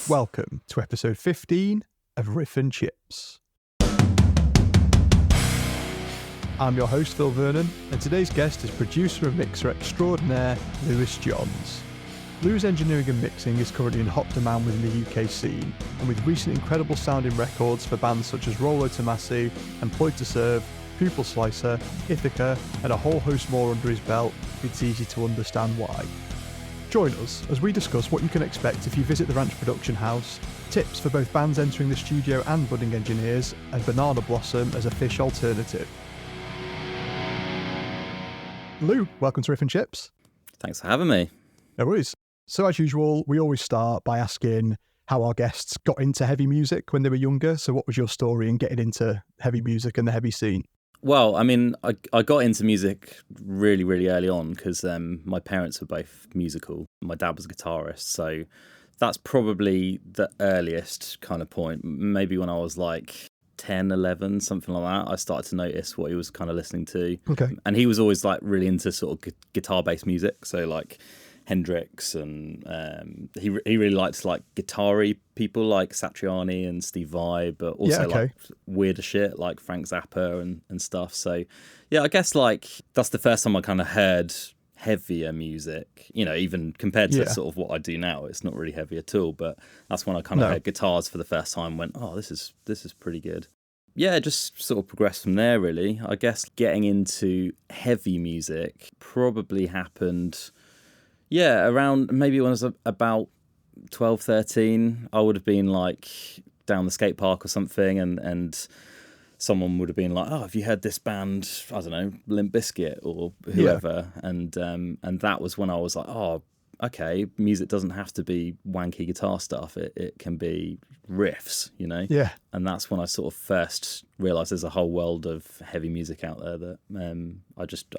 Welcome to episode 15 of Riff and Chips. I'm your host, Phil Vernon, and today's guest is producer and mixer extraordinaire, Lewis Johns. Lewis' engineering and mixing is currently in hot demand within the UK scene, and with recent incredible sounding records for bands such as Rollo Tomassi, Employed to Serve, Pupil Slicer, Ithaca, and a whole host more under his belt, it's easy to understand why. Join us as we discuss what you can expect if you visit the Ranch Production House, tips for both bands entering the studio and budding engineers, and Banana Blossom as a fish alternative. Lou, welcome to Riff and Chips. Thanks for having me. No worries. So as usual, we always start by asking how our guests got into heavy music when they were younger. So what was your story in getting into heavy music and the heavy scene? Well, I mean, I got into music really, really early on because my parents were both musical. My dad was a guitarist, so that's probably the earliest kind of point. Maybe when I was like 10, 11, something like that, I started to notice what he was kind of listening to. Okay. And he was always like really into sort of guitar-based music, so like Hendrix, and he really liked like guitar-y people like Satriani and Steve Vai, but also like weirder shit like Frank Zappa and stuff. So yeah, I guess like that's the first time I kind of heard heavier music, you know, even compared to sort of what I do now. It's not really heavy at all, but that's when I kind of heard guitars for the first time and went, oh, this is pretty good. Yeah, it just sort of progressed from there really. I guess getting into heavy music probably happened around maybe when I was about 12, 13, I would have been like down the skate park or something, and someone would have been like, oh, have you heard this band, I don't know, Limp Bizkit or whoever? Yeah. And that was when I was like, oh, okay, music doesn't have to be wanky guitar stuff. It can be riffs, you know? Yeah. And that's when I sort of first realised there's a whole world of heavy music out there that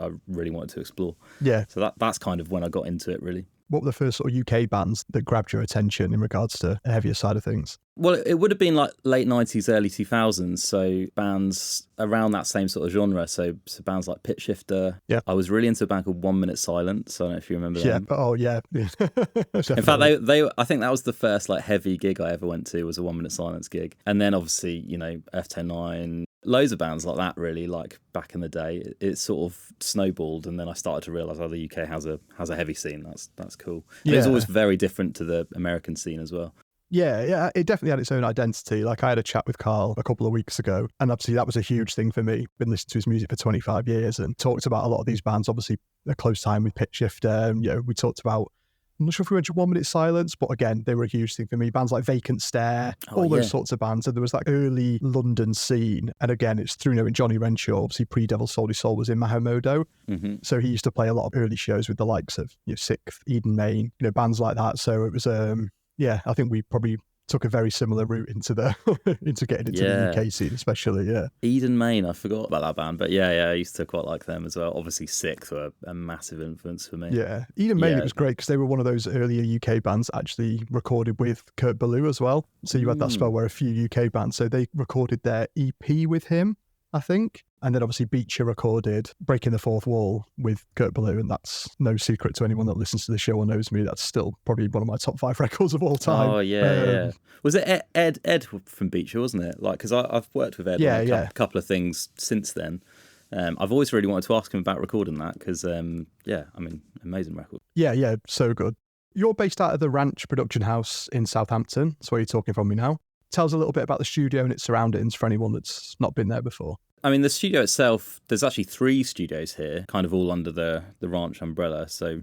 I really wanted to explore. Yeah. So that's kind of when I got into it, really. What were the first sort of UK bands that grabbed your attention in regards to the heavier side of things? Well, it would have been like late 90s, early 2000s. So bands around that same sort of genre. So bands like Pitch Shifter. Yeah. I was really into a band called 1 Minute Silence. I don't know if you remember them. Yeah. Oh, yeah. In fact, I think that was the first like heavy gig I ever went to, was a 1 Minute Silence gig. And then obviously, you know, F109, loads of bands like that really, like back in the day. It sort of snowballed, and then I started to realise, the UK has a heavy scene. That's cool. And it's always very different to the American scene as well. Yeah, it definitely had its own identity. Like I had a chat with Carl a couple of weeks ago, and obviously that was a huge thing for me. Been listening to his music for 25 years and talked about a lot of these bands, obviously a close time with Pitch Shifter. And, you know, we talked about, I'm not sure if we went to 1 Minute Silence, but again, they were a huge thing for me. Bands like Vacant Stare, all those sorts of bands. And there was that early London scene. And again, it's through knowing Johnny Renshaw. Obviously, pre-Devil Soldy Soul was in Mahomodo. Mm-hmm. So he used to play a lot of early shows with the likes of, you know, Sixth, Eden Main, you know, bands like that. So it was, I think we probably took a very similar route into getting into the UK scene, especially. Eden Main, I forgot about that band, but I used to quite like them as well. Obviously Sixth were a massive influence for me. Eden Main was great because they were one of those earlier UK bands that actually recorded with Kurt Ballou as well. So you had that spell where a few UK bands, so they recorded their EP with him, I think. And then obviously Beecher recorded Breaking the Fourth Wall with Kurt Ballou, and that's no secret to anyone that listens to the show or knows me. That's still probably one of my top 5 records of all time. Oh, yeah. Was it Ed from Beecher, wasn't it? Like, because I've worked with Ed on a couple of things since then. I've always really wanted to ask him about recording that because, amazing record. Yeah, so good. You're based out of the Ranch Production House in Southampton. That's where you're talking from me now. Tell us a little bit about the studio and its surroundings for anyone that's not been there before. I mean, the studio itself, there's actually 3 studios here, kind of all under the Ranch umbrella. So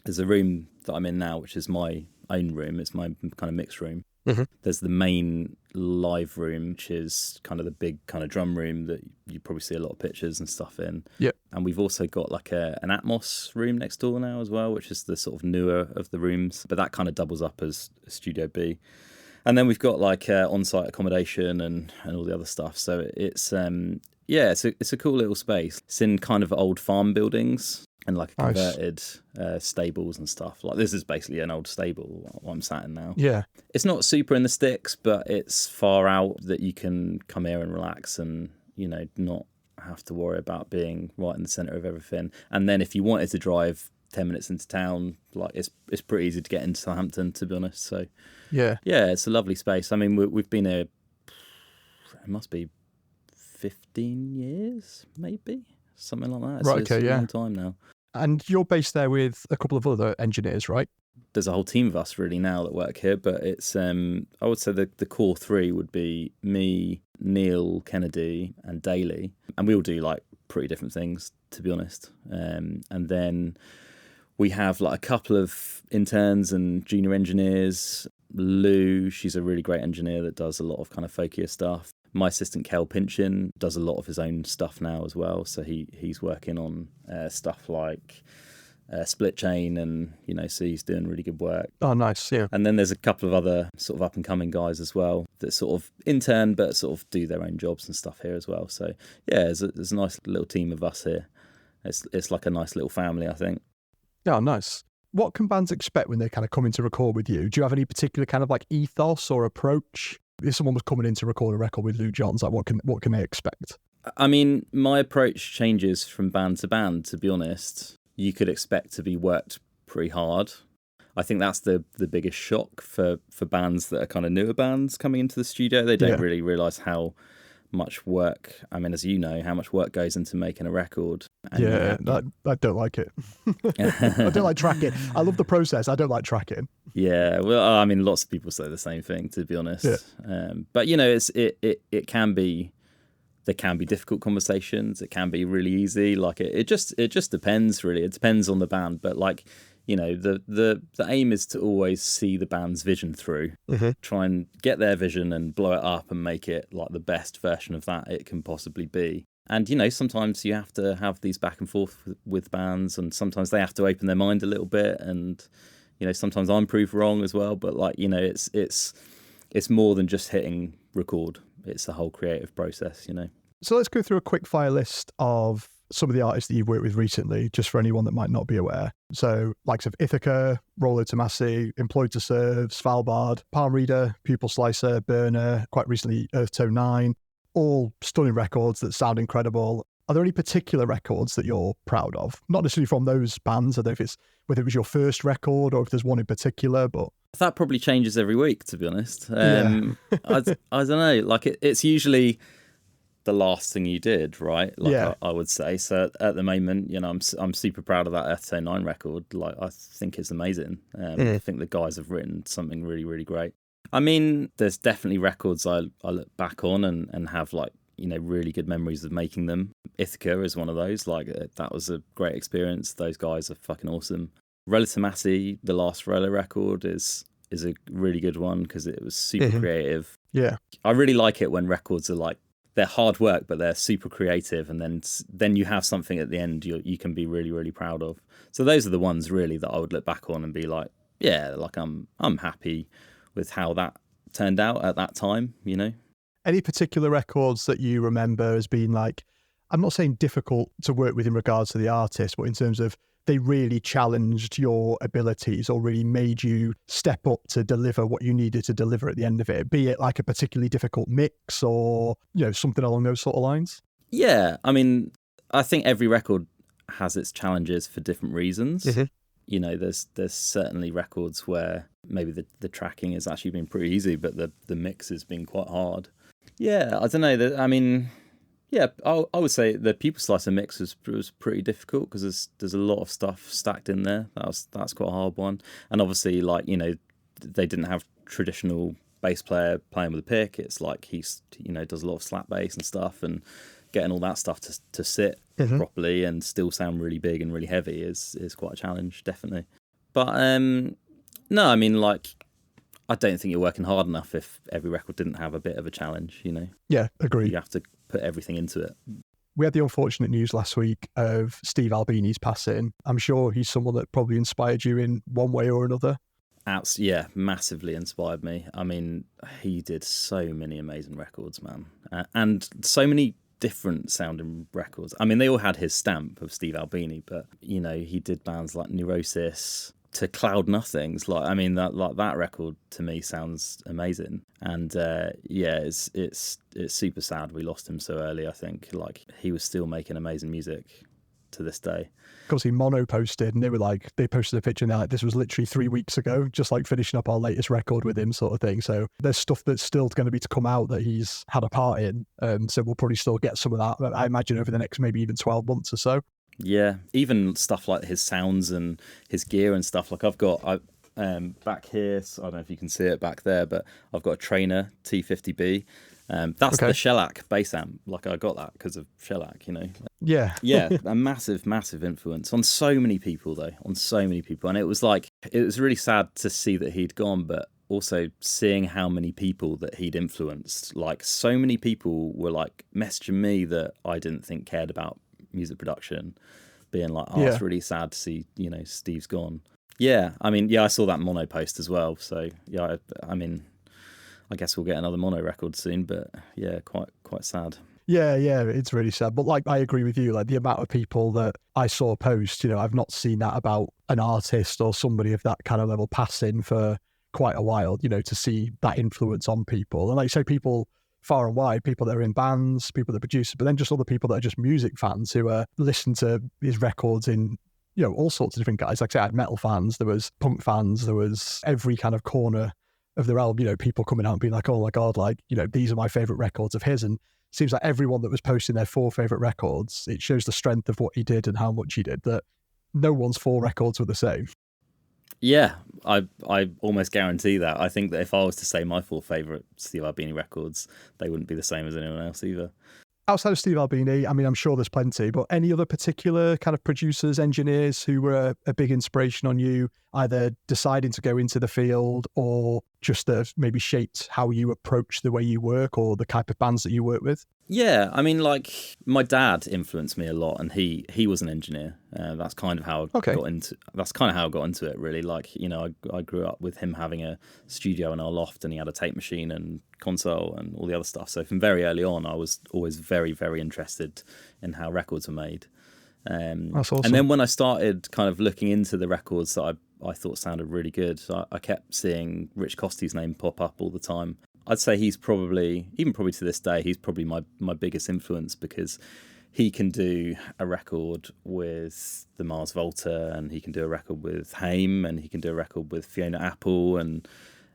there's a room that I'm in now, which is my own room. It's my kind of mixed room. Mm-hmm. There's the main live room, which is kind of the big kind of drum room that you probably see a lot of pictures and stuff in. Yep. And we've also got like an Atmos room next door now as well, which is the sort of newer of the rooms. But that kind of doubles up as Studio B. And then we've got like on-site accommodation and all the other stuff. So it's it's a cool little space. It's in kind of old farm buildings and like converted stables and stuff. Like this is basically an old stable what I'm sat in now. Yeah. It's not super in the sticks, but it's far out that you can come here and relax and, you know, not have to worry about being right in the centre of everything. And then if you wanted to drive 10 minutes into town. Like it's pretty easy to get into Southampton, to be honest. So yeah, it's a lovely space. I mean, we've been here, it must be 15 years, maybe something like that. Right, It's a yeah. long time now. And you're based there with a couple of other engineers, right? There's a whole team of us really now that work here, but it's I would say the core three would be me, Neil Kennedy, and Daly, and we all do like pretty different things, to be honest. And then we have like a couple of interns and junior engineers. Lou, she's a really great engineer that does a lot of kind of folkier stuff. My assistant Kel Pinchin does a lot of his own stuff now as well, so he's working on stuff like split chain, and so he's doing really good work. Oh, nice, yeah. And then there's a couple of other sort of up and coming guys as well that sort of intern but sort of do their own jobs and stuff here as well. So yeah, there's a nice little team of us here. It's like a nice little family, I think. Oh, nice. What can bands expect when they kind of come in to record with you? Do you have any particular kind of like ethos or approach? If someone was coming in to record a record with Lou Johns, like what can they expect? I mean, my approach changes from band to band, to be honest. You could expect to be worked pretty hard. I think that's the biggest shock for bands that are kind of newer bands coming into the studio. They don't really realise how much work, I mean, as you know, how much work goes into making a record. And I don't like it. I don't like tracking. I love the process. I don't like tracking. Yeah, well, I mean, lots of people say the same thing, to be honest. Yeah. But it can be. There can be difficult conversations. It can be really easy. Like it just depends really. It depends on the band. But like, the aim is to always see the band's vision through. Mm-hmm. Try and get their vision and blow it up and make it like the best version of that it can possibly be. And sometimes you have to have these back and forth with bands, and sometimes they have to open their mind a little bit. And sometimes I'm proved wrong as well. But like it's more than just hitting record. It's the whole creative process, So let's go through a quick fire list of some of the artists that you've worked with recently, just for anyone that might not be aware. So likes of Ithaca, Rollo Tomasi, Employed to Serve, Svalbard, Palm Reader, Pupil Slicer, Burner, quite recently Earth Tone 9, all stunning records that sound incredible. Are there any particular records that you're proud of? Not necessarily from those bands, I don't know whether it was your first record or if there's one in particular, but... That probably changes every week, to be honest. I don't know. Like it's usually the last thing you did, right? Like I would say. So at the moment, I'm super proud of that Earth Tone 9 record. Like I think it's amazing. I think the guys have written something really, really great. I mean, there's definitely records I look back on and have like, really good memories of making them. Ithaca is one of those. Like that was a great experience. Those guys are fucking awesome. Rollo Tomasi, the last Rollo record, is a really good one because it was super creative. Yeah, I really like it when records are like, they're hard work but they're super creative, and then you have something at the end you can be really, really proud of. So those are the ones really that I would look back on and be like, yeah, like I'm happy with how that turned out at that time. Any particular records that you remember as being like, I'm not saying difficult to work with in regards to the artist, but in terms of they really challenged your abilities or really made you step up to deliver what you needed to deliver at the end of it, be it like a particularly difficult mix or, something along those sort of lines? Yeah, I mean, I think every record has its challenges for different reasons. Mm-hmm. There's certainly records where maybe the tracking has actually been pretty easy, but the mix has been quite hard. Yeah, I don't know. I mean... Yeah, I would say the Pupil Slicer mix was pretty difficult because there's a lot of stuff stacked in there. That's quite a hard one. And obviously, like, they didn't have traditional bass player playing with a pick. It's like he's does a lot of slap bass and stuff, and getting all that stuff to sit properly and still sound really big and really heavy is quite a challenge, definitely. But no, I mean, like, I don't think you're working hard enough if every record didn't have a bit of a challenge, Yeah, agreed. You have to put everything into it. We had the unfortunate news last week of Steve Albini's passing. I'm sure he's someone that probably inspired you in one way or another. Yeah, massively inspired me. I mean, he did so many amazing records, man. And so many different sounding records. I mean, they all had his stamp of Steve Albini, but, he did bands like Neurosis to Cloud Nothings. Like, I mean, that record to me sounds amazing. And it's super sad we lost him so early. I think like he was still making amazing music to this day. Obviously, Mono posted, and they posted a picture, and they're like, this was literally 3 weeks ago, just like finishing up our latest record with him, sort of thing. So there's stuff that's still going to be to come out that he's had a part in. So we'll probably still get some of that, I imagine, over the next maybe even 12 months or so. Yeah, even stuff like his sounds and his gear and stuff. Like I've got back here, so I don't know if you can see it back there, but I've got a Trainer T50B. That's the Shellac bass amp. Like I got that because of Shellac, you know. Yeah. Yeah, a massive influence on so many people, though, And it was really sad to see that he'd gone, but also seeing how many people that he'd influenced. Like so many people were like messaging me that I didn't think cared about music production, being like, oh, it's really sad to see, you know, Steve's gone. Yeah, I mean, I saw that Mono post as well. So yeah, I mean, I guess we'll get another Mono record soon, but yeah, quite sad. Yeah, it's really sad. But like, I agree with you, like the amount of people that I saw post, you know, I've not seen that about an artist or somebody of that kind of level passing for quite a while, you know, to see that influence on people. And like you say, people far and wide, people that are in bands, people that produce, but then just other people that are just music fans who listen to his records in, you know, all sorts of different guys. Like I said, I had metal fans, there was punk fans, there was every kind of corner of their album, you know, people coming out and being like, oh my God, like, you know, these are my favourite records of his. And it seems like everyone that was posting their 4 favourite records, it shows the strength of what he did and how much he did, that no one's 4 records were the same. Yeah, I almost guarantee that. I think that if I was to say my 4 favourite Steve Albini records, they wouldn't be the same as anyone else either. Outside of Steve Albini, I mean, I'm sure there's plenty, but any other particular kind of producers, engineers who were a big inspiration on you, either deciding to go into the field or just maybe shaped how you approach the way you work or the type of bands that you work with? Yeah, I mean, like my dad influenced me a lot, and he was an engineer. That's kind of how I got into. That's kind of how I got into it, really. Like, you know, I grew up with him having a studio in our loft, and he had a tape machine and console and all the other stuff. So from very early on, I was always very, very interested in how records were made. That's awesome. And then when I started kind of looking into the records that I thought sounded really good, I kept seeing Rich Costy's name pop up all the time. I'd say he's probably to this day, he's probably my biggest influence, because he can do a record with the Mars Volta, and he can do a record with Haim, and he can do a record with Fiona Apple and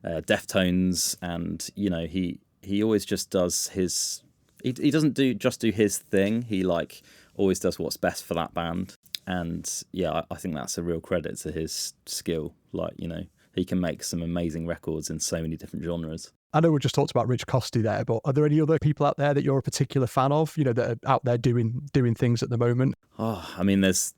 Deftones, and you know, he always just does his. He doesn't just do his thing. He like always does what's best for that band, and yeah, I think that's a real credit to his skill. Like, you know, he can make some amazing records in so many different genres. I know we just talked about Rich Costy there, but are there any other people out there that you're a particular fan of, you know, that are out there doing things at the moment? Oh, I mean, there's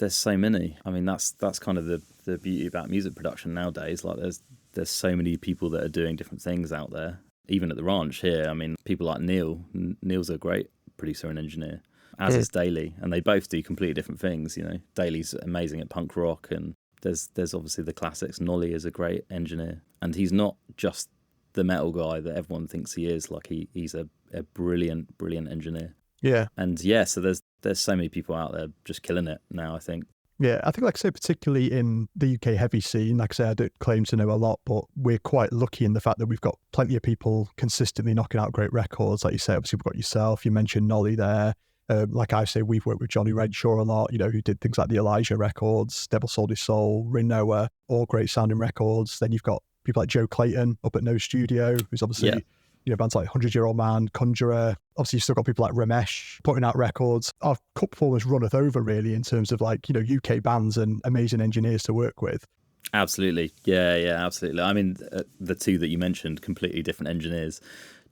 so many. I mean, that's kind of the beauty about music production nowadays. Like, there's so many people that are doing different things out there. Even at the ranch here, I mean, people like Neil. Neil's a great producer and engineer, as is Daly, and they both do completely different things. You know, Daly's amazing at punk rock, and there's obviously the classics. Nolly is a great engineer, and he's not just the metal guy that everyone thinks he is. Like, he's a brilliant engineer. Yeah. And yeah, so there's so many people out there just killing it now, I think. Yeah, I think, like I say, particularly in the UK heavy scene, like I say, I don't claim to know a lot, but we're quite lucky in the fact that we've got plenty of people consistently knocking out great records. Like you say, obviously we've got yourself, you mentioned Nolly there. Like I say, we've worked with Johnny Renshaw a lot, you know, who did things like the Elijah records, Devil Sold His Soul, Rinoa, all great sounding records. Then you've got people like Joe Clayton up at No Studio, who's obviously, you know, bands like 100 Year Old Man, Conjurer. Obviously, you've still got people like Ramesh putting out records. Our cup almost runneth over, really, in terms of, like, you know, UK bands and amazing engineers to work with. Absolutely. Yeah, absolutely. I mean, the two that you mentioned, completely different engineers.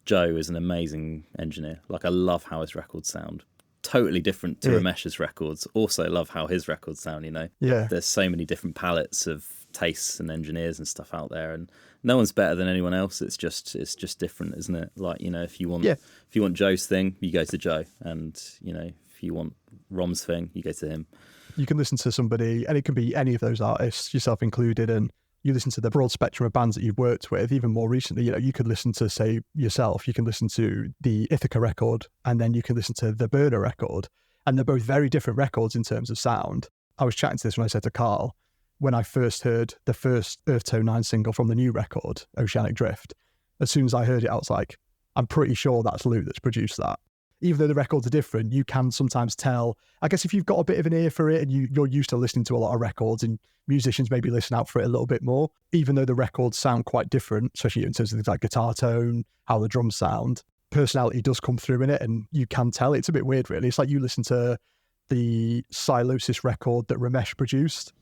Joe is an amazing engineer. Like, I love how his records sound. Totally different to Ramesh's records. Also love how his records sound, you know. Yeah. There's so many different palettes of tastes and engineers and stuff out there, and no one's better than anyone else. It's just different, isn't it? Like, you know, if you want Joe's thing, you go to Joe, and you know, if you want Rom's thing, you go to him. You can listen to somebody, and it can be any of those artists, yourself included, and you listen to the broad spectrum of bands that you've worked with. Even more recently, you know, you could listen to, say, yourself, you can listen to the Ithaca record, and then you can listen to the Burner record, and they're both very different records in terms of sound. I was chatting to this when I said to Carl, when I first heard the first Earth Tone 9 single from the new record, Oceanic Drift, as soon as I heard it, I was like, I'm pretty sure that's Lou that's produced that. even though the records are different, you can sometimes tell. I guess if you've got a bit of an ear for it and you're used to listening to a lot of records, and musicians maybe listen out for it a little bit more, even though the records sound quite different, especially in terms of things like guitar tone, how the drums sound, personality does come through in it, and you can tell. It's a bit weird, really. It's like you listen to the Sylosis record that Ramesh produced.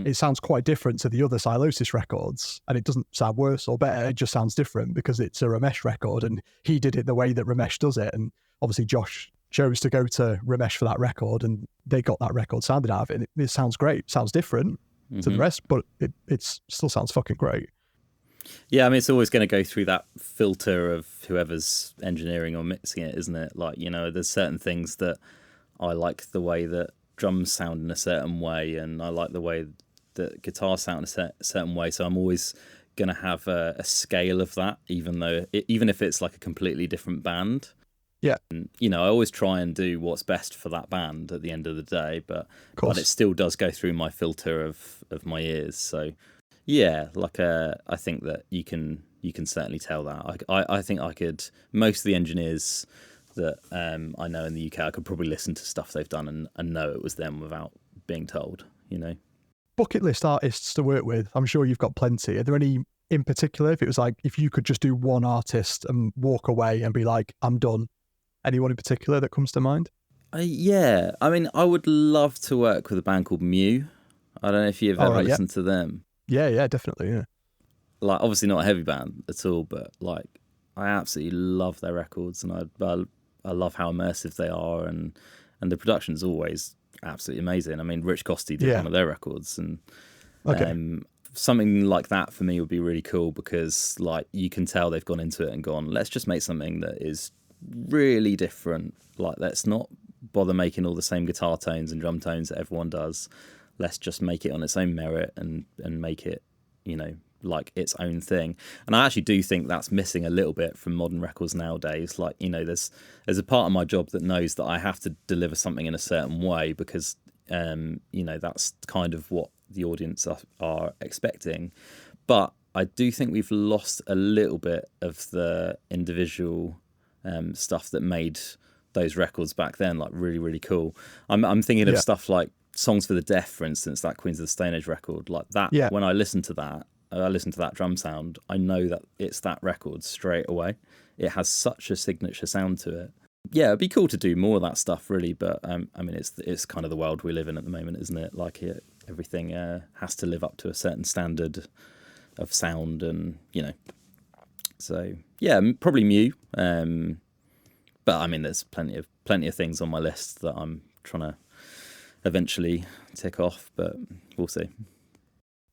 It sounds quite different to the other Sylosis records, and it doesn't sound worse or better. It just sounds different because it's a Ramesh record, and he did it the way that Ramesh does it. And obviously Josh chose to go to Ramesh for that record, and they got that record sounded out of it. And it sounds great. It sounds different to the rest, but it still sounds fucking great. Yeah, I mean, it's always going to go through that filter of whoever's engineering or mixing it, isn't it? Like, there's certain things that I like the way that drums sound in a certain way, and I like the way that guitars sound in a certain way. So I'm always going to have a scale of that, even if it's like a completely different band. Yeah. And, I always try and do what's best for that band at the end of the day, but it still does go through my filter of my ears. So yeah, I think that you can certainly tell that. I think I could, most of the engineers that I know in the UK, I could probably listen to stuff they've done and know it was them without being told, Bucket list artists to work with, I'm sure you've got plenty. Are there any in particular, if it was like, if you could just do one artist and walk away and be like, I'm done, anyone in particular that comes to mind? Yeah, I mean, I would love to work with a band called Mew. I don't know if you've ever listened to them. Yeah, definitely, yeah. Like, obviously not a heavy band at all, but like, I absolutely love their records, and I love how immersive they are, and the production's always absolutely amazing. I mean, Rich Costey did one of their records, and something like that for me would be really cool, because like you can tell they've gone into it and gone, let's just make something that is really different. Like, let's not bother making all the same guitar tones and drum tones that everyone does. Let's just make it on its own merit and make it, like its own thing. And I actually do think that's missing a little bit from modern records nowadays. Like, there's a part of my job that knows that I have to deliver something in a certain way, because that's kind of what the audience are expecting. But I do think we've lost a little bit of the individual stuff that made those records back then like really, really cool. I'm thinking of stuff like Songs for the Deaf, for instance, that Queens of the Stone Age record, like that. Yeah. When I listen to that drum sound, I know that it's that record straight away. It has such a signature sound to it. Yeah, it'd be cool to do more of that stuff, really. But I mean, it's kind of the world we live in at the moment, isn't it? Like, everything has to live up to a certain standard of sound, and So yeah, probably Mew. But I mean, there's plenty of things on my list that I'm trying to eventually tick off, but we'll see.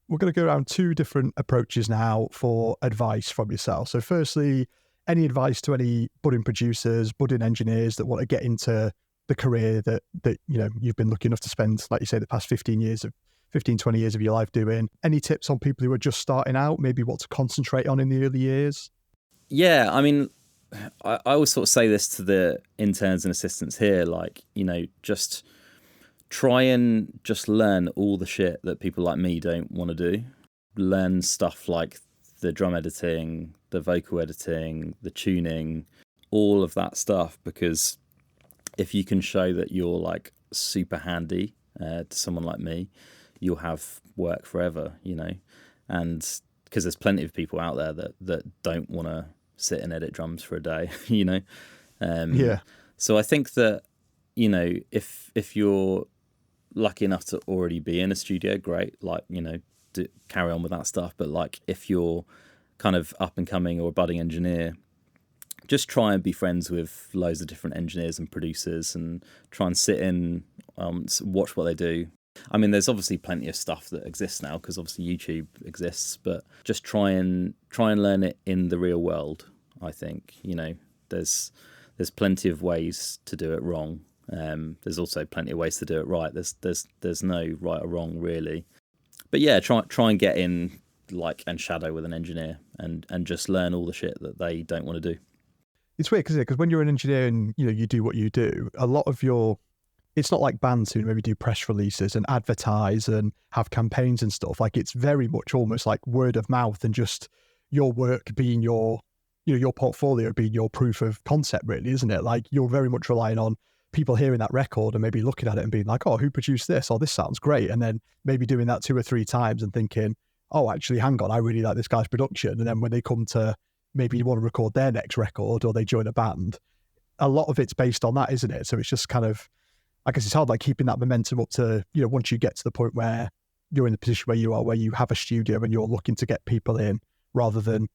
We're going to go around two different approaches now for advice from yourself. So firstly, any advice to any budding producers, budding engineers that want to get into the career that you've been lucky enough to spend, like you say, the past 20 years of your life doing? Any tips on people who are just starting out, maybe what to concentrate on in the early years? Yeah, I mean, I always sort of say this to the interns and assistants here, like, just try and just learn all the shit that people like me don't want to do. Learn stuff like the drum editing, the vocal editing, the tuning, all of that stuff, because if you can show that you're like super handy to someone like me, you'll have work forever, and because there's plenty of people out there that don't want to sit and edit drums for a day, So I think that, if you're lucky enough to already be in a studio, great, like, carry on with that stuff. But like, if you're kind of up and coming or a budding engineer, just try and be friends with loads of different engineers and producers, and try and sit in, watch what they do. I mean, there's obviously plenty of stuff that exists now, because obviously YouTube exists, but just try and learn it in the real world. I think, there's plenty of ways to do it wrong. There's also plenty of ways to do it right. There's no right or wrong, really. But yeah, try and get in, like, and shadow with an engineer, and just learn all the shit that they don't want to do. It's weird because when you're an engineer and you do what you do, a lot of it's not like bands who maybe do press releases and advertise and have campaigns and stuff. Like, it's very much almost like word of mouth, and just your work being your your portfolio being your proof of concept, really, isn't it? Like, you're very much relying on people hearing that record and maybe looking at it and being like, oh, who produced this? Oh, this sounds great. And then maybe doing that 2 or 3 times and thinking, oh, actually, hang on, I really like this guy's production. And then when they come to maybe want to record their next record or they join a band, a lot of it's based on that, isn't it? So it's just kind of, I guess it's hard, like keeping that momentum up to, once you get to the point where you're in the position where you are, where you have a studio and you're looking to get people in rather than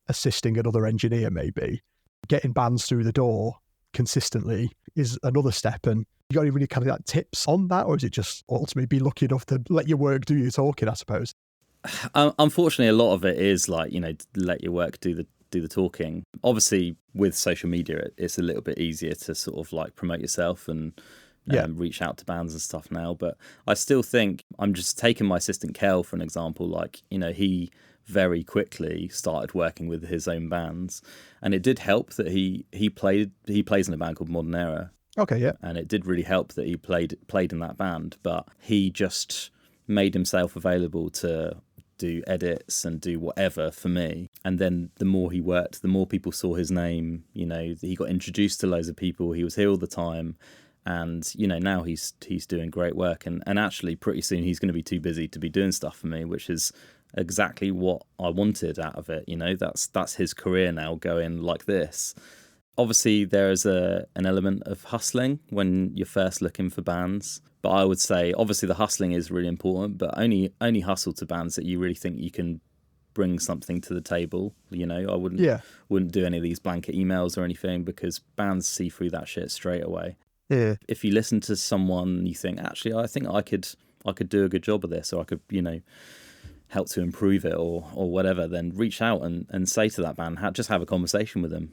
assisting another engineer, maybe. Getting bands through the door consistently is another step. And you got any really kind of like tips on that, or is it just ultimately be lucky enough to let your work do your talking, I suppose? Unfortunately, a lot of it is like, let your work do the talking. Obviously, with social media, it's a little bit easier to sort of like promote yourself and reach out to bands and stuff now. But I still think, I'm just taking my assistant Kel for an example. Like, he very quickly started working with his own bands, and it did help that he plays in a band called Modern Era. Okay, yeah. And it did really help that he played in that band, but he just made himself available to do edits and do whatever for me. And then the more he worked, the more people saw his name. He got introduced to loads of people. He was here all the time. And, now he's doing great work. And actually, pretty soon he's going to be too busy to be doing stuff for me, which is exactly what I wanted out of it. That's his career now, going like this. Obviously, there is an element of hustling when you're first looking for bands. But I would say, obviously, the hustling is really important, but only hustle to bands that you really think you can bring something to the table. I wouldn't do any of these blanket emails or anything, because bands see through that shit straight away. Yeah. If you listen to someone and you think, actually, I think I could do a good job of this, or I could, help to improve it or whatever, then reach out and say to that band, just have a conversation with them,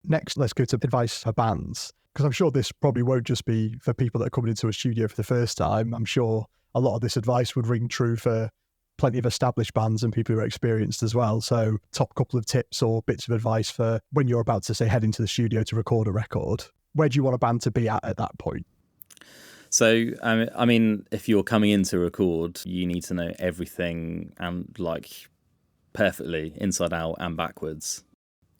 Next, let's go to advice for bands, because I'm sure this probably won't just be for people that are coming into a studio for the first time. I'm sure a lot of this advice would ring true for plenty of established bands and people who are experienced as well. So top couple of tips or bits of advice for when you're about to, say, head into the studio to record a record. Where do you want a band to be at that point? So, I mean, if you're coming in to record, you need to know everything and like perfectly inside out and backwards.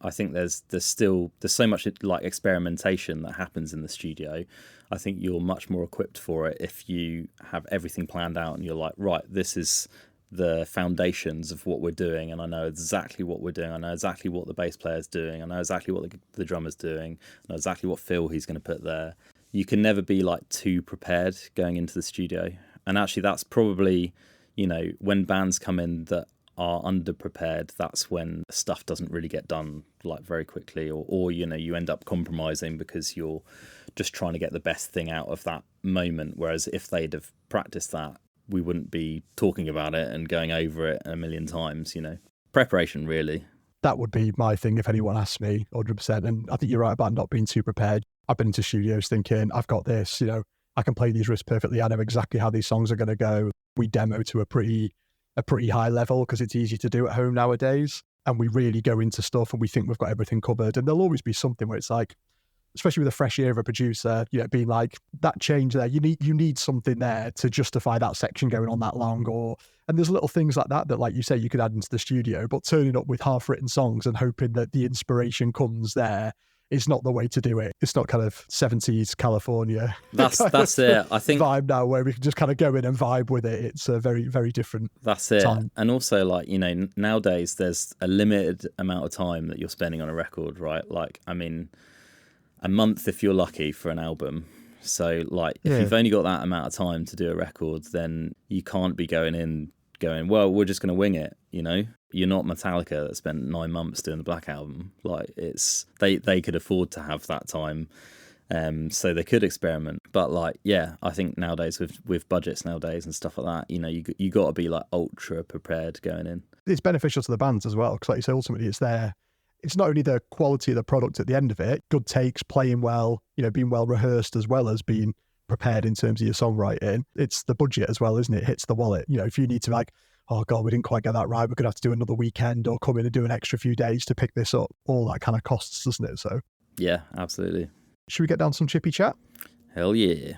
I think there's so much like experimentation that happens in the studio. I think you're much more equipped for it if you have everything planned out and you're like, right, this is the foundations of what we're doing, and I know exactly what we're doing. I know exactly what the bass player's doing. I know exactly what the drummer's doing. I know exactly what fill he's going to put there. You can never be like too prepared going into the studio. And actually, that's probably, when bands come in that are underprepared, that's when stuff doesn't really get done like very quickly, or you end up compromising because you're just trying to get the best thing out of that moment. Whereas if they'd have practiced that, we wouldn't be talking about it and going over it a million times. Preparation, really. That would be my thing if anyone asked me, 100%. And I think you're right about not being too prepared. I've been into studios thinking, I've got this, I can play these riffs perfectly. I know exactly how these songs are going to go. We demo to a pretty high level because it's easy to do at home nowadays. And we really go into stuff and we think we've got everything covered. And there'll always be something where it's like, especially with a fresh ear of a producer, being like, that change there, you need something there to justify that section going on that long. And there's little things like that, like you say, you could add into the studio, but turning up with half-written songs and hoping that the inspiration comes there is not the way to do it. It's not kind of 70s California. That's it. I think vibe now where we can just kind of go in and vibe with it. It's a very, very different That's it. time. And also, like, nowadays there's a limited amount of time that you're spending on a record, right? Like, I mean, a month if you're lucky for an album. So, like, if you've only got that amount of time to do a record, then you can't be going, well, we're just going to wing it, You're not Metallica that spent 9 months doing the Black Album. Like, it's they could afford to have that time, so they could experiment. But like, I think nowadays with budgets nowadays and stuff like that, you got to be like ultra prepared going in. It's beneficial to the bands as well, because like you say, ultimately it's not only the quality of the product at the end of it, good takes, playing well, being well rehearsed, as well as being prepared in terms of your songwriting. It's the budget as well, isn't it? It hits the wallet. If you need to like, oh God, we didn't quite get that right, we're going to have to do another weekend or come in and do an extra few days to pick this up. All that kind of costs, doesn't it? So yeah, absolutely. Should we get down to some chippy chat? Hell yeah.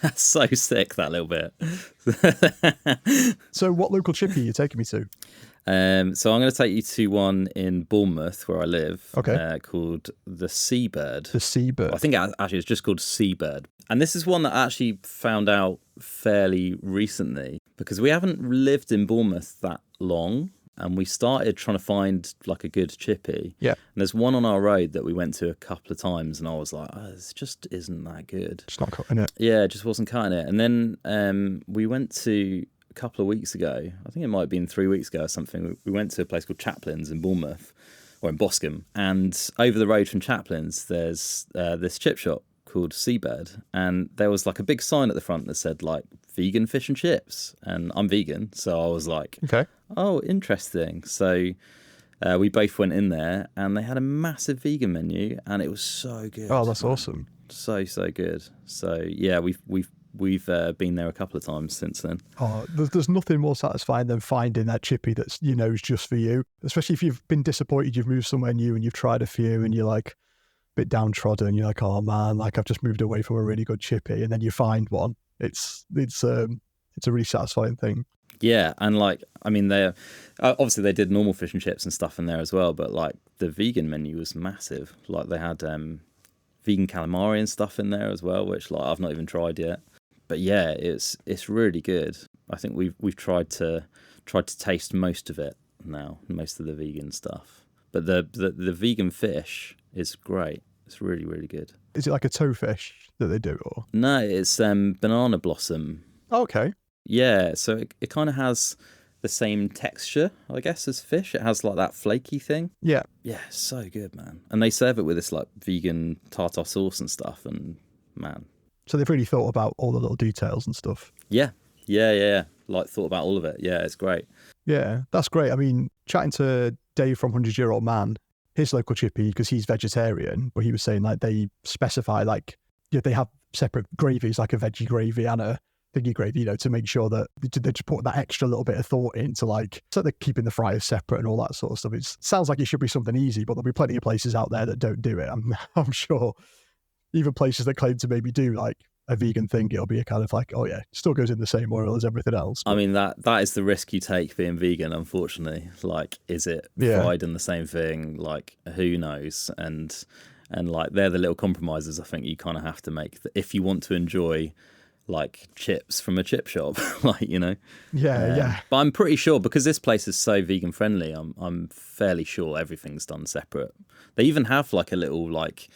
That's so sick, that little bit. So what local chippy are you taking me to? So I'm going to take you to one in Bournemouth, where I live, called the Seabird. The Seabird. I think actually it's just called Seabird. And this is one that I actually found out fairly recently, because we haven't lived in Bournemouth that long, and we started trying to find like a good chippy. Yeah. And there's one on our road that we went to a couple of times, and I was like, this just isn't that good. It's not cutting it. Yeah, it just wasn't cutting it. And then we went to... a couple of weeks ago, I think it might have been 3 weeks ago or something, we went to a place called Chaplin's in Bournemouth, or in Boscombe, and over the road from Chaplin's there's this chip shop called Seabird, and there was like a big sign at the front that said like vegan fish and chips, and I'm vegan, so I was like, okay, oh, interesting. So we both went in there, and they had a massive vegan menu, and it was so good. Oh, that's awesome. So good. So yeah, we've been there a couple of times since then. Oh, there's nothing more satisfying than finding that chippy that's, you know, is just for you. Especially if you've been disappointed, you've moved somewhere new and you've tried a few and you're like a bit downtrodden. You're like, oh man, like I've just moved away from a really good chippy, and then you find one. It's a really satisfying thing. Yeah, and like, I mean, they obviously they did normal fish and chips and stuff in there as well, but like the vegan menu was massive. Like they had vegan calamari and stuff in there as well, which like I've not even tried yet. But yeah, it's really good. I think we've tried to taste most of it now, most of the vegan stuff. But the vegan fish is great. It's really, really good. Is it like a toefish that they do, or? No, it's banana blossom. Oh, okay. Yeah, so it kind of has the same texture, I guess, as fish. It has like that flaky thing. Yeah. Yeah, so good, man. And they serve it with this like vegan tartar sauce and stuff, and man. So they've really thought about all the little details and stuff. Yeah. Like thought about all of it. Yeah, it's great. Yeah, that's great. I mean, chatting to Dave from 100-Year-Old Man, his local chippy, because he's vegetarian, but he was saying like they specify like, yeah, they have separate gravies, like a veggie gravy and a thingy gravy, you know, to make sure that they just put that extra little bit of thought into like, so they're keeping the fryers separate and all that sort of stuff. It sounds like it should be something easy, but there'll be plenty of places out there that don't do it. I'm sure. Even places that claim to maybe do like a vegan thing, it'll be a kind of like, oh yeah, it still goes in the same oil as everything else. But... I mean, that is the risk you take being vegan, unfortunately. Like, is it fried in the same thing? Like, who knows? And like, they're the little compromises I think you kind of have to make if you want to enjoy like chips from a chip shop, like, you know. Yeah. But I'm pretty sure, because this place is so vegan friendly, I'm fairly sure everything's done separate. They even have like a little like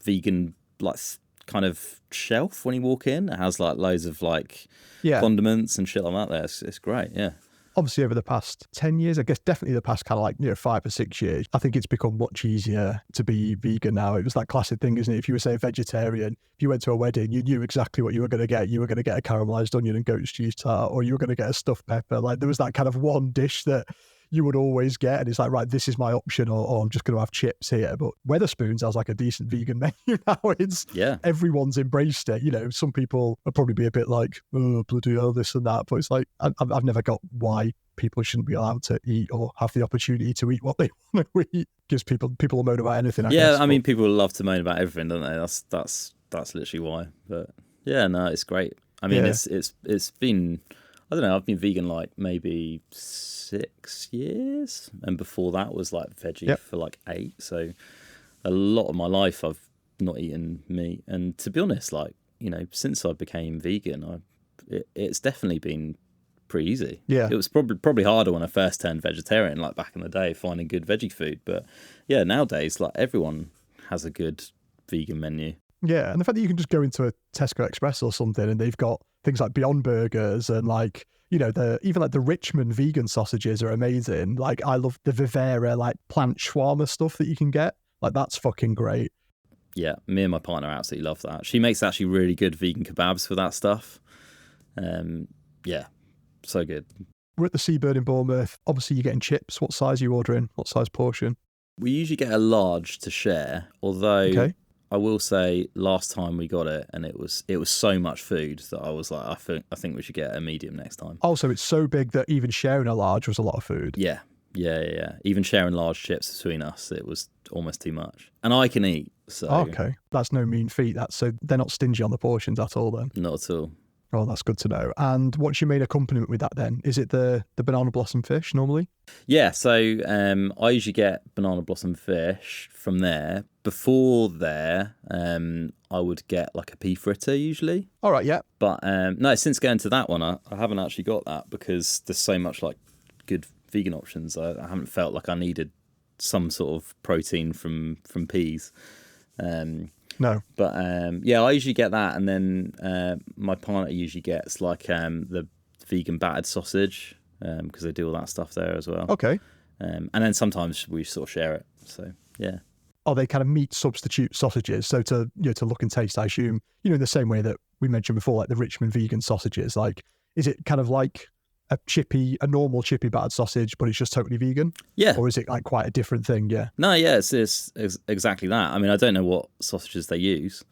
vegan like kind of shelf when you walk in. It has like loads of like condiments and shit like that there. It's great. Yeah. Obviously over the past 10 years, I guess definitely the past kind of like, you know, 5 or 6 years, I think it's become much easier to be vegan now. It was that classic thing, isn't it? If you were, say, a vegetarian, if you went to a wedding, you knew exactly what you were going to get. You were going to get a caramelised onion and goat's cheese tart, or you were going to get a stuffed pepper. Like there was that kind of one dish that you would always get, and it's like, right, this is my option, or I'm just going to have chips here. But Wetherspoons has like a decent vegan menu now. Everyone's embraced it. You know, some people will probably be a bit like, oh, bloody hell, this and that. But it's like, I've never got why people shouldn't be allowed to eat or have the opportunity to eat what they want to eat. Gives people will moan about anything. I guess, I mean, people love to moan about everything, don't they? That's literally why. But yeah, no, it's great. I mean, it's been, I don't know, I've been vegan like maybe 6 years, and before that was like veggie for like 8. So a lot of my life I've not eaten meat, and to be honest, like, you know, since I became vegan, it's definitely been pretty easy. It was probably harder when I first turned vegetarian, like back in the day, finding good veggie food. But yeah, nowadays, like, everyone has a good vegan menu. Yeah, and the fact that you can just go into a Tesco Express or something and they've got things like Beyond Burgers and like, you know, even like the Richmond vegan sausages are amazing. Like, I love the Vivera like plant shawarma stuff that you can get. Like, that's fucking great. Yeah, me and my partner absolutely love that. She makes actually really good vegan kebabs for that stuff. Yeah, so good. We're at the Seabird in Bournemouth. Obviously, you're getting chips. What size are you ordering? What size portion? We usually get a large to share, although I will say last time we got it, and it was so much food that I was like, I think we should get a medium next time. Also, it's so big that even sharing a large was a lot of food. Yeah, Yeah. Even sharing large chips between us, it was almost too much. And I can eat, so... Okay, that's no mean feat. So they're not stingy on the portions at all then? Not at all. Oh, that's good to know. And what's your main accompaniment with that then? Is it the banana blossom fish normally? Yeah, so I usually get banana blossom fish from there. Before there, I would get like a pea fritter usually. All right, yeah. But no, since going to that one, I haven't actually got that because there's so much like good vegan options. I haven't felt like I needed some sort of protein from peas. No. But yeah, I usually get that, and then my partner usually gets like the vegan battered sausage because they do all that stuff there as well. Okay. And then sometimes we sort of share it. So yeah. Are they kind of meat substitute sausages? So to look and taste, I assume, in the same way that we mentioned before, like the Richmond vegan sausages. Like, is it kind of like a normal chippy battered sausage, but it's just totally vegan? Yeah. Or is it like quite a different thing? Yeah. No, yeah, it's exactly that. I mean, I don't know what sausages they use,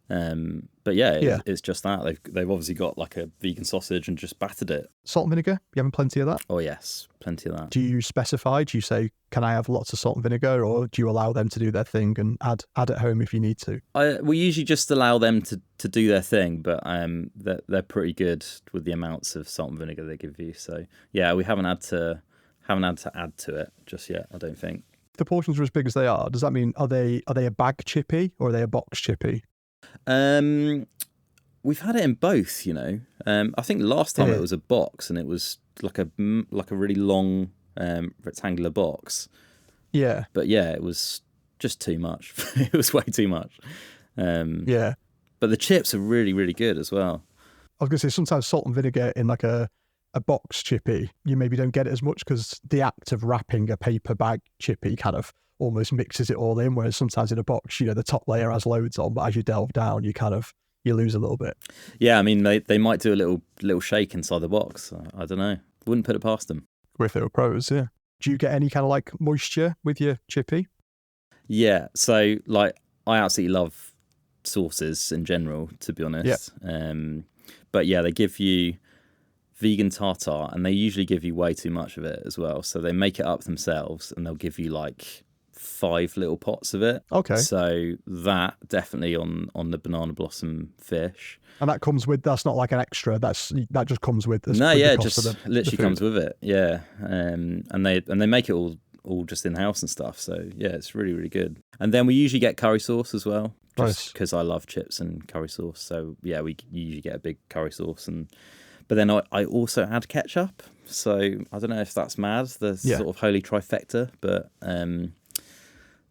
but yeah, it's just that they've obviously got like a vegan sausage and just battered it. Salt and vinegar? You having plenty of that? Oh yes, plenty of that. Do you specify? Do you say, can I have lots of salt and vinegar, or do you allow them to do their thing and add at home if you need to? We usually just allow them to do their thing, but they're pretty good with the amounts of salt and vinegar they give you. So yeah, we haven't had to add to it just yet, I don't think. If the portions are as big as they are, does that mean are they a bag chippy or are they a box chippy? We've had it in both, I think last time it was a box, and it was like a really long rectangular box. Yeah. But yeah, it was just too much. It was way too much. Yeah. But the chips are really, really good as well. I was going to say, sometimes salt and vinegar in like a box chippy, you maybe don't get it as much because the act of wrapping a paper bag chippy kind of almost mixes it all in, whereas sometimes in a box, the top layer has loads on, but as you delve down, you lose a little bit. Yeah, I mean, they might do a little shake inside the box. I don't know. Wouldn't put it past them. If they were pros, yeah. Do you get any kind of like moisture with your chippy? Yeah, so like I absolutely love sauces in general, to be honest. Yeah. But yeah, they give you vegan tartare, and they usually give you way too much of it as well. So they make it up themselves, and they'll give you like 5 little pots of it. Okay. So that definitely on the banana blossom fish. And that's not like an extra. That just comes with. No, yeah, it just literally comes with it. Yeah, and they make it all just in house and stuff. So yeah, it's really, really good. And then we usually get curry sauce as well, just because I love chips and curry sauce. So yeah, we usually get a big curry sauce, but then I also add ketchup. So I don't know if that's mad, the sort of holy trifecta, but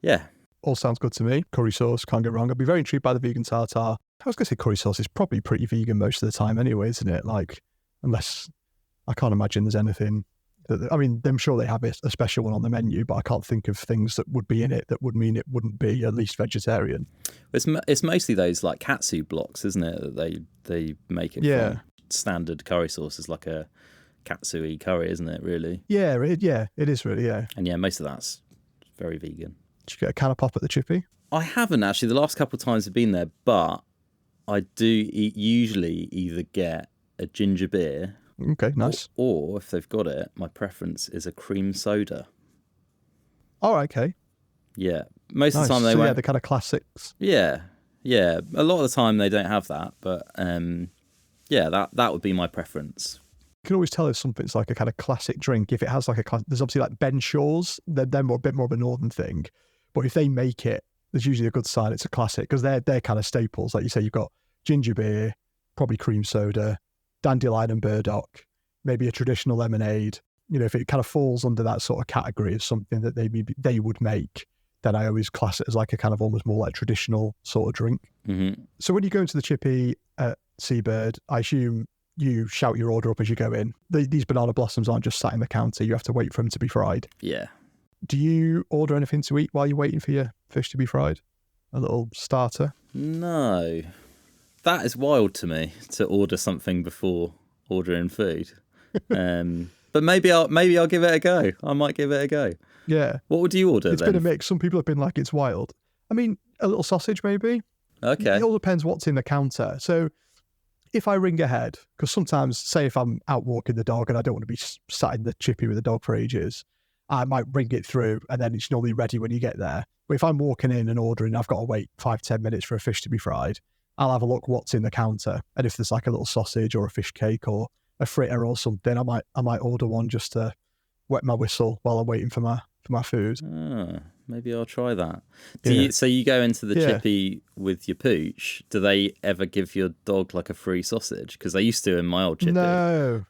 yeah. All sounds good to me. Curry sauce, can't go wrong. I'd be very intrigued by the vegan tartare. I was going to say curry sauce is probably pretty vegan most of the time anyway, isn't it? Like, unless, I can't imagine there's anything I mean, I'm sure they have a special one on the menu, but I can't think of things that would be in it that would mean it wouldn't be at least vegetarian. It's mostly those like katsu blocks, isn't it? That they make it from. Standard curry sauce is like a katsu-y curry, isn't it, really? Yeah, it is really, yeah. And yeah, most of that's very vegan. Did you get a can of pop at the chippy? I haven't actually. The last couple of times I've been there, but I do usually either get a ginger beer. Okay, nice. Or if they've got it, my preference is a cream soda. Oh, okay. Yeah. Most of the time they won't. Yeah, the kind of classics. Yeah. Yeah. A lot of the time they don't have that, but yeah, that would be my preference. You can always tell if something's like a kind of classic drink. If it has like there's obviously like Ben Shaw's, they're a bit more of a northern thing. But if they make it, there's usually a good sign it's a classic because they're kind of staples. Like you say, you've got ginger beer, probably cream soda, dandelion and burdock, maybe a traditional lemonade. If it kind of falls under that sort of category of something that they would make, then I always class it as like a kind of almost more like traditional sort of drink. Mm-hmm. So when you go into the chippy at Seabird, I assume you shout your order up as you go in. These banana blossoms aren't just sat in the counter. You have to wait for them to be fried. Yeah. Do you order anything to eat while you're waiting for your fish to be fried? A little starter? No. That is wild to me, to order something before ordering food. But maybe I'll give it a go. I might give it a go. Yeah. What would you order It's then? been a mix. Some people have been like, it's wild. I mean, a little sausage maybe. Okay. It all depends what's in the counter. So if I ring ahead, because sometimes, say if I'm out walking the dog and I don't want to be sat in the chippy with the dog for ages, I might bring it through and then it's normally ready when you get there. But if I'm walking in and ordering, I've got to wait 5-10 minutes for a fish to be fried. I'll have a look what's in the counter. And if there's like a little sausage or a fish cake or a fritter or something, I might order one just to wet my whistle while I'm waiting for my food. Maybe I'll try that. So you go into the chippy with your pooch. Do they ever give your dog like a free sausage? Because they used to in my old chippy. No.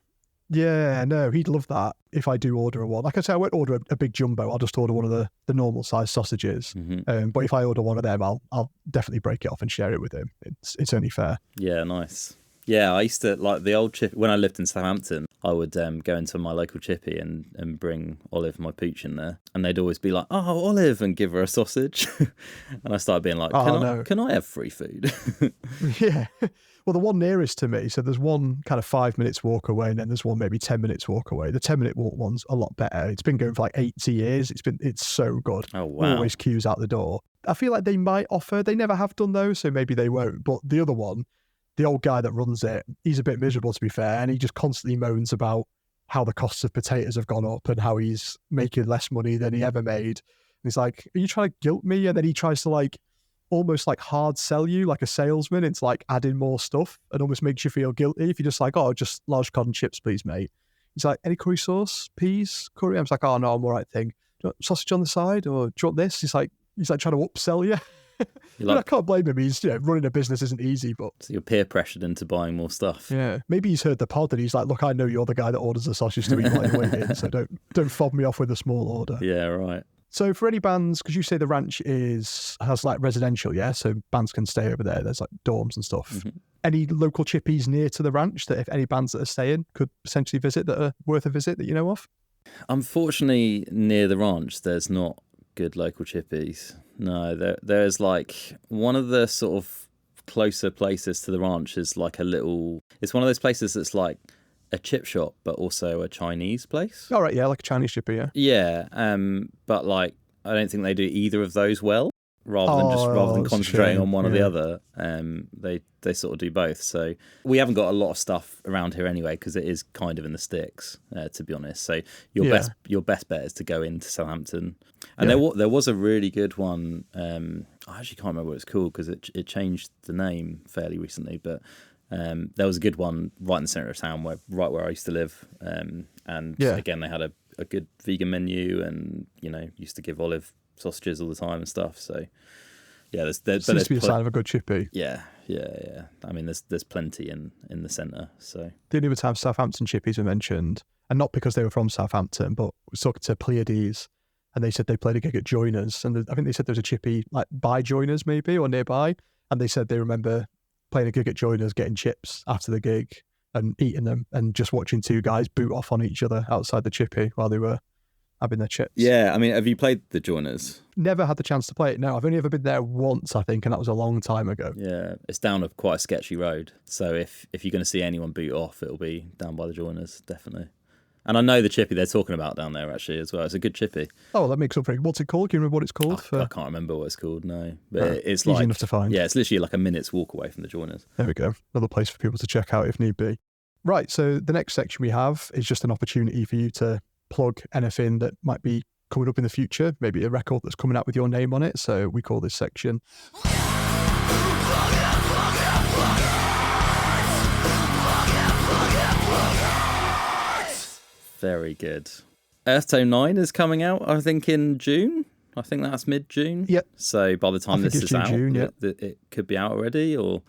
Yeah, no, he'd love that if I do order one. Like I say, I won't order a big jumbo. I'll just order one of the normal size sausages. Mm-hmm. But if I order one of them, I'll definitely break it off and share it with him. It's only fair. Yeah, nice. Yeah, I used to, like the old chippy, when I lived in Southampton, I would go into my local chippy and bring Olive, my pooch, in there. And they'd always be like, oh, Olive, and give her a sausage. And I started being like, can I have free food? Yeah. Well, the one nearest to me, so there's one kind of 5 minutes walk away and then there's one maybe 10 minutes walk away. The 10-minute walk one's a lot better. It's been going for like 80 years. It's so good. Oh, wow. Always queues out the door. I feel like they might offer, they never have done those, so maybe they won't. But the other one, the old guy that runs it, he's a bit miserable to be fair, and he just constantly moans about how the costs of potatoes have gone up and how he's making less money than he ever made. And he's like, are you trying to guilt me? And then he tries to like almost like hard sell you like a salesman into like adding more stuff and almost makes you feel guilty if you're just like, oh, just large cod and chips, please, mate. He's like, any curry sauce, peas, curry? I was like, oh, no, I'm all right thing. Do you want sausage on the side or do you want this? He's like trying to upsell you. I can't blame him. He's, running a business isn't easy, but... So you're peer pressured into buying more stuff. Yeah. Maybe he's heard the pod and he's like, look, I know you're the guy that orders the sausage to eat while you're waiting, so don't fob me off with a small order. Yeah, right. So for any bands, because you say the ranch has like residential, yeah? So bands can stay over there. There's like dorms and stuff. Mm-hmm. Any local chippies near to the ranch that if any bands that are staying could potentially visit that are worth a visit that you know of? Unfortunately, near the ranch, there's not good local chippies. No, there's like one of the sort of closer places to the ranch is like it's one of those places that's like a chip shop, but also a Chinese place. All right, yeah, like a Chinese chippy, yeah. Yeah, but like I don't think they do either of those well. Rather than concentrating on one or the other, they sort of do both. So we haven't got a lot of stuff around here anyway because it is kind of in the sticks, to be honest. So your best bet is to go into Southampton. And there was a really good one. I actually can't remember what it's called because it changed the name fairly recently, but there was a good one right in the centre of town, right where I used to live. Again, they had a good vegan menu, and used to give Olive sausages all the time and stuff. So yeah, there's seems to be a sign of a good chippy. Yeah. I mean, there's plenty in the centre. So the only other time Southampton chippies were mentioned, and not because they were from Southampton, but we was talking to Pleiades, and they said they played a gig at Joiners, and I think they said there was a chippy like by Joiners maybe or nearby, and they said they remember playing a gig at Joiners, getting chips after the gig and eating them, and just watching two guys boot off on each other outside the chippy while they were having their chips. Yeah, I mean, have you played the Joiners? Never had the chance to play it, no. I've only ever been there once, I think, and that was a long time ago. Yeah, it's down quite a sketchy road. So if you're going to see anyone boot off, it'll be down by the Joiners, definitely. And I know the chippy they're talking about down there, actually, as well. It's a good chippy. Oh, that makes up for it. What's it called? Can you remember what it's called? I can't remember what it's called, no. But it's easy enough to find. Yeah, it's literally like a minute's walk away from the Joiners. There we go. Another place for people to check out if need be. Right, so the next section we have is just an opportunity for you to plug anything that might be coming up in the future, maybe a record that's coming out with your name on it. So we call this section Very good. Earthtone 9 is coming out, I think, in June. I think that's mid-June. Yep. So by the time this is out, June, it could be out already. Or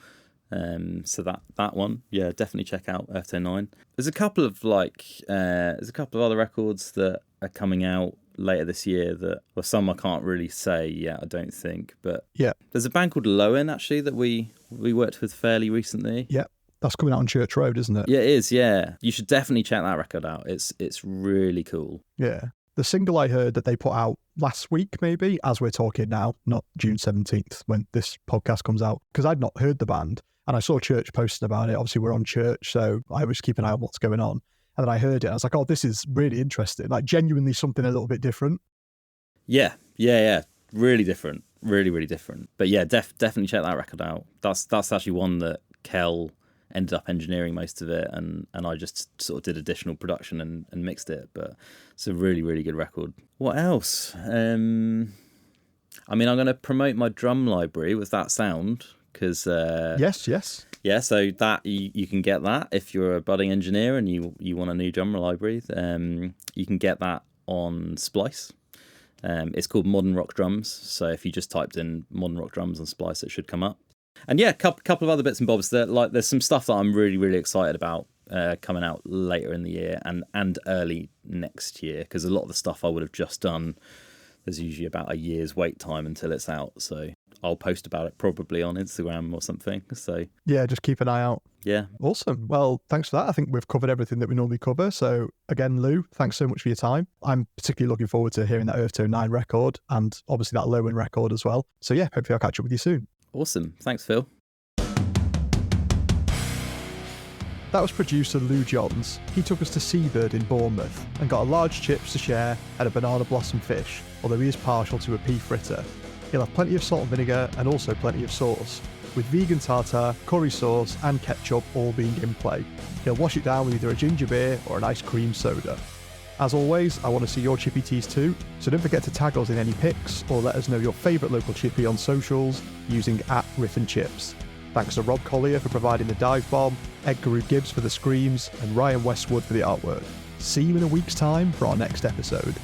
so that one, yeah, definitely check out Earthtone 9. There's a couple of other records that are coming out later this year some I can't really say yet, I don't think. But yeah, there's a band called Lowen actually that we worked with fairly recently. Yeah. That's coming out on Church Road, isn't it? Yeah, it is, yeah. You should definitely check that record out. It's really cool. Yeah. The single I heard that they put out last week, maybe, as we're talking now, not June 17th, when this podcast comes out, because I'd not heard the band, and I saw Church posting about it. Obviously, we're on Church, so I always keep an eye on what's going on. And then I heard it, and I was like, oh, this is really interesting. Like, genuinely something a little bit different. Yeah. Really different. Really, really different. But yeah, definitely check that record out. That's actually one that Kel ended up engineering most of it, and I just sort of did additional production and mixed it. But it's a really, really good record. What else? I mean, I'm going to promote my drum library with That Sound, because yes. Yeah, so that you can get that if you're a budding engineer and you want a new drum library. You can get that on Splice. It's called Modern Rock Drums. So if you just typed in Modern Rock Drums on Splice, it should come up. And yeah, a couple of other bits and bobs. There's some stuff that I'm really, really excited about coming out later in the year and early next year, because a lot of the stuff I would have just done, there's usually about a year's wait time until it's out. So I'll post about it probably on Instagram or something. So yeah, just keep an eye out. Yeah. Awesome. Well, thanks for that. I think we've covered everything that we normally cover. So again, Lou, thanks so much for your time. I'm particularly looking forward to hearing that Earthtone 9 record and obviously that Lowen record as well. So yeah, hopefully I'll catch up with you soon. Awesome. Thanks, Phil. That was producer Lou Johns. He took us to Seabird in Bournemouth and got a large chips to share and a banana blossom fish, although he is partial to a pea fritter. He'll have plenty of salt and vinegar and also plenty of sauce, with vegan tartare, curry sauce and ketchup all being in play. He'll wash it down with either a ginger beer or an ice cream soda. As always, I want to see your chippy teas too, so don't forget to tag us in any pics or let us know your favourite local chippy on socials using @RiffNChips. Thanks to Rob Collier for providing the dive bomb, Edgar Gibbs for the screams, and Ryan Westwood for the artwork. See you in a week's time for our next episode.